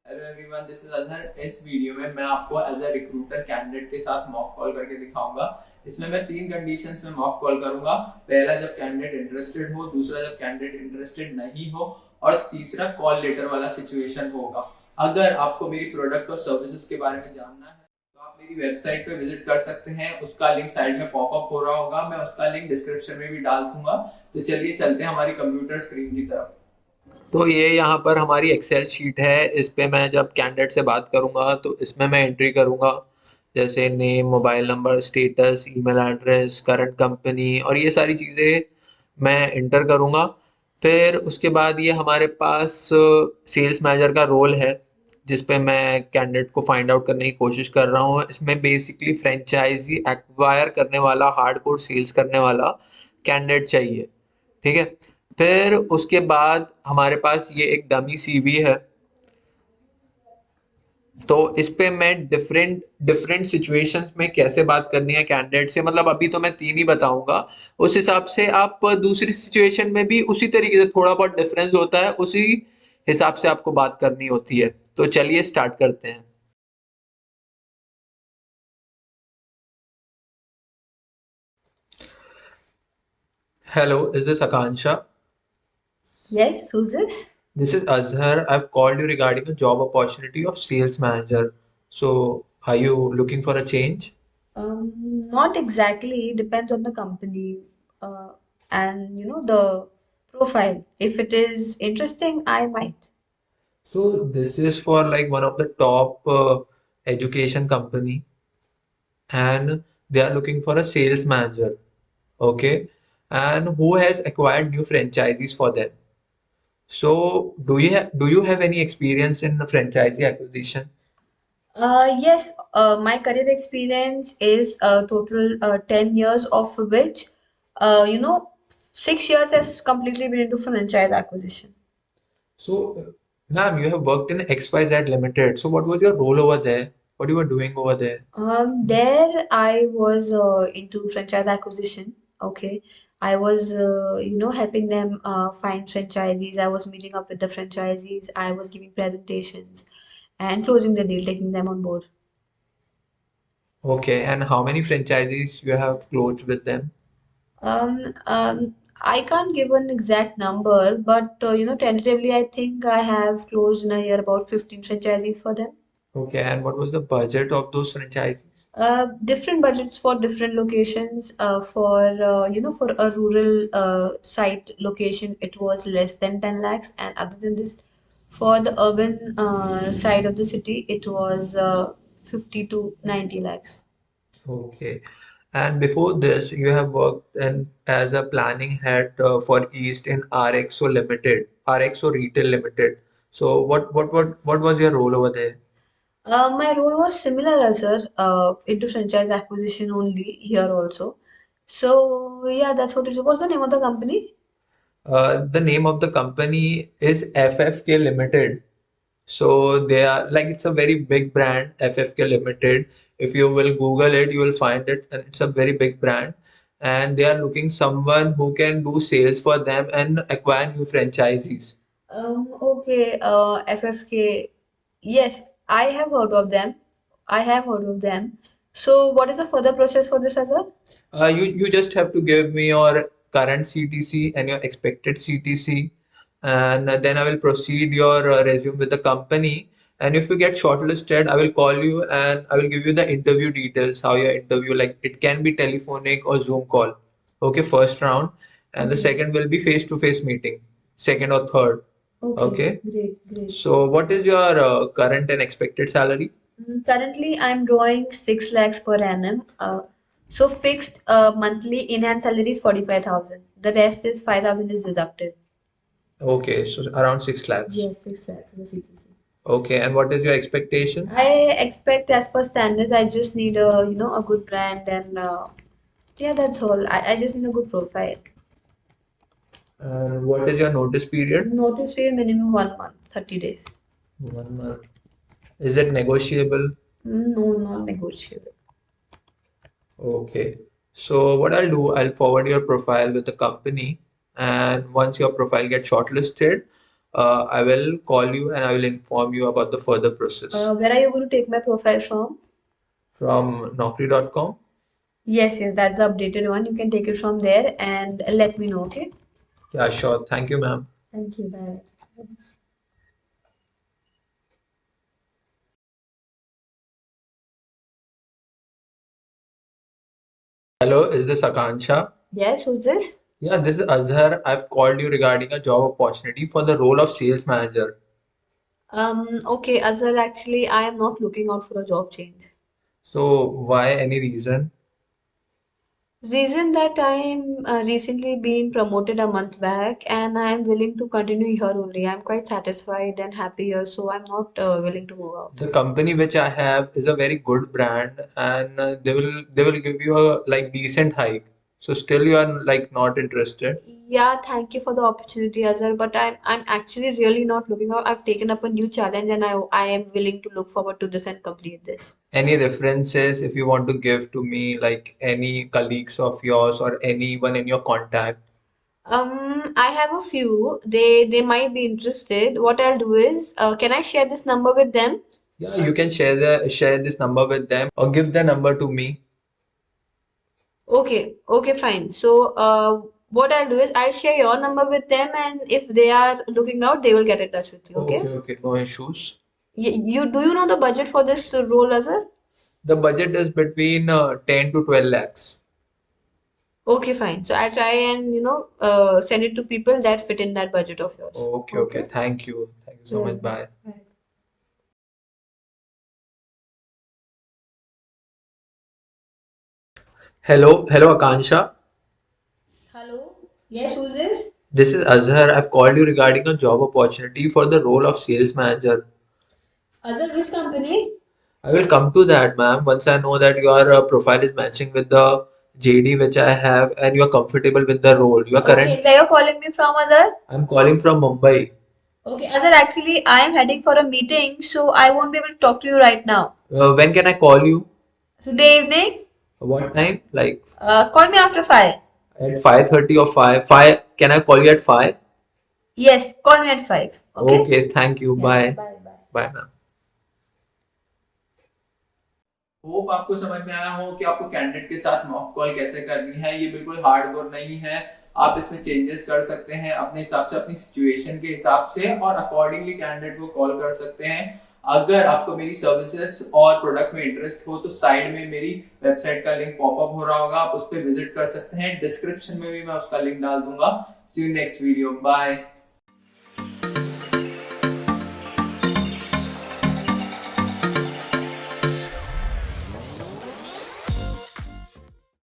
Hello everyone, this is Azhar. इस video में मैं आपको एज अ रिक्रूटर कैंडिडेट के साथ मॉक कॉल करके दिखाऊंगा। इसमें मैं 3 कंडीशंस में मॉक कॉल करूंगा। पहला, जब कैंडिडेट इंटरेस्टेड हो। दूसरा, जब कैंडिडेट इंटरेस्टेड नहीं हो। और तीसरा, कॉल लेटर वाला सिचुएशन होगा। अगर आपको मेरी प्रोडक्ट और सर्विसेज के बारे में जानना है तो आप मेरी वेबसाइट पे विजिट कर सकते हैं। उसका लिंक साइड में पॉपअप हो रहा होगा, मैं उसका लिंक डिस्क्रिप्शन में भी डाल दूंगा। तो चलिए चलते हैं हमारी कंप्यूटर स्क्रीन की तरफ। तो ये यहाँ पर हमारी एक्सेल शीट है। इस पे मैं जब कैंडिडेट से बात करूंगा तो इसमें मैं एंट्री करूंगा, जैसे name, mobile number, status, email address, current company और ये सारी चीज़ें मैं इंटर करूंगा। फिर उसके बाद ये हमारे पास सेल्स मैनेजर का रोल है, जिस पे मैं कैंडिडेट को फाइंड आउट करने की कोशिश कर रहा हूँ। इसमें बेसिकली फ्रेंचाइजी एक्वायर करने वाला, हार्डकोर सेल्स करने वाला कैंडिडेट चाहिए। ठीक है। फिर उसके बाद हमारे पास ये एक डमी सीवी है। तो इस पे मैं डिफरेंट डिफरेंट सिचुएशंस में कैसे बात करनी है कैंडिडेट से, मतलब अभी तो मैं 3 ही बताऊंगा। उस हिसाब से आप दूसरी सिचुएशन में भी उसी तरीके से, थोड़ा बहुत डिफरेंस होता है, उसी हिसाब से आपको बात करनी होती है। तो चलिए स्टार्ट करते हैं। Hello, is this Akanksha? Yes, who's this? This is Azhar. I've called you regarding a job opportunity of sales manager. So, are you looking for a change? Not exactly. Depends on the company, uh, and the profile. If it is interesting, I might. So this is for like one of the top education company, and they are looking for a sales manager. Okay, and who has acquired new franchises for them. So do you have any experience in franchisee acquisition? Yes, my career experience is a total 10 years, of which, 6 years has completely been into franchise acquisition. So, ma'am, you have worked in XYZ Limited. So what was your role over there? What you were doing over there? There I was into franchise acquisition. Okay. I was, helping them find franchisees. I was meeting up with the franchisees. I was giving presentations and closing the deal, taking them on board. Okay, and how many franchisees you have closed with them? I can't give an exact number, but tentatively, I think I have closed in a year about 15 franchisees for them. Okay, and what was the budget of those franchisees? Different budgets for different locations. For a rural site location, it was less than 10 lakhs, and other than this, for the urban side of the city, it was 50 to 90 lakhs. Okay. And before this, you have worked in as a planning head for East in RXO Limited, RXO Retail Limited. So what was your role over there? My role was similar as her, into franchise acquisition only here also. So yeah, that's what it was. What's the name of the company? The name of the company is FFK Limited. So they are like, it's a very big brand, FFK Limited. If you will Google it, you will find it, and it's a very big brand. And they are looking someone who can do sales for them and acquire new franchisees. Okay, FFK. Yes, I have heard of them. I have heard of them. So, what is the further process for this other? You just have to give me your current CTC and your expected CTC, and then I will proceed your resume with the company. And if you get shortlisted, I will call you and I will give you the interview details. How your interview, like, it can be telephonic or Zoom call. Okay, first round, and the Okay. second will be face-to-face meeting, second or third. Okay, Okay. great, great. So what is your current and expected salary? Currently, I'm drawing 6 lakhs per annum. So fixed monthly in-hand salary is 45,000. The rest is 5,000 is deducted. Okay, so around 6 lakhs. Yes, 6 lakhs is the CTC. Okay, and what is your expectation? I expect as per standards, I just need a good brand and yeah, that's all. I just need a good profile. And what is your notice period? Notice period minimum 1 month, 30 days. 1 month. Is it negotiable? No, not negotiable. Okay. So what I'll do, I'll forward your profile with the company, and once your profile gets shortlisted, I will call you and I will inform you about the further process. Where are you going to take my profile from? From Naukri.com. Yes, yes, that's the updated one. You can take it from there and let me know, okay? Yeah, sure. Thank you, ma'am. Thank you. Bye. Hello, is this Akansha? Yes, who's this? Yeah, this is Azhar. I've called you regarding a job opportunity for the role of sales manager. Okay, Azhar, actually, I am not looking out for a job change. So, why any reason? Reason that I am recently been promoted a month back and I am willing to continue here only. I'm quite satisfied and happy here, so I'm not willing to move out. The company which I have is a very good brand, and they will give you a like decent hike. So still you are like not interested. Yeah, thank you for the opportunity, Azhar, but I'm actually really not looking out. I've taken up a new challenge and I am willing to look forward to this and complete this. Any references if you want to give to me, like any colleagues of yours or anyone in your contact? I have a few. They might be interested. What I'll do is, can I share this number with them? Yeah, you can share this number with them or give the number to me. Okay, okay, fine. So, what I'll do is I'll share your number with them, and if they are looking out, they will get in touch with you. Okay? Okay, okay, no issues. You do you know the budget for this role, Azhar? The budget is between 10 to 12 lakhs. Okay, fine. So I'll try and send it to people that fit in that budget of yours. Okay, okay. Okay? Thank you. Thank you so much. Bye. Right. Hello, hello, Akansha. Hello. Yes, who's this? This is Azhar. I've called you regarding a job opportunity for the role of sales manager. Azhar, which company? I will come to that, ma'am, once I know that your profile is matching with the JD which I have and you are comfortable with the role. You are Okay, current. where you're calling me from, Azhar? I'm calling from Mumbai. Okay, Azhar, actually, I am heading for a meeting, so I won't be able to talk to you right now. When can I call you? Today evening? What time? Like Call me after 5. at 5:30 or 5? 5? Can I call you at 5? Yes, call me at 5. Okay? Okay, thank you. Yeah, Bye. bye, bye. Bye, ma'am. Hope आपको समझ में आया हो कि आपको candidate के साथ mock call कैसे करनी है। ये बिल्कुल हार्ड वर्क नहीं है, आप इसमें चेंजेस कर सकते हैं अपने हिसाब से, अपनी सिचुएशन के हिसाब से, और अकॉर्डिंगली कैंडिडेट को कॉल कर सकते हैं। अगर आपको मेरी सर्विसेज और प्रोडक्ट में इंटरेस्ट हो तो साइड में मेरी वेबसाइट का लिंक पॉपअप हो रहा होगा, आप उस पर विजिट कर सकते हैं। डिस्क्रिप्शन में भी मैं उसका लिंक डाल दूंगा। सी यू नेक्स्ट वीडियो, बाय।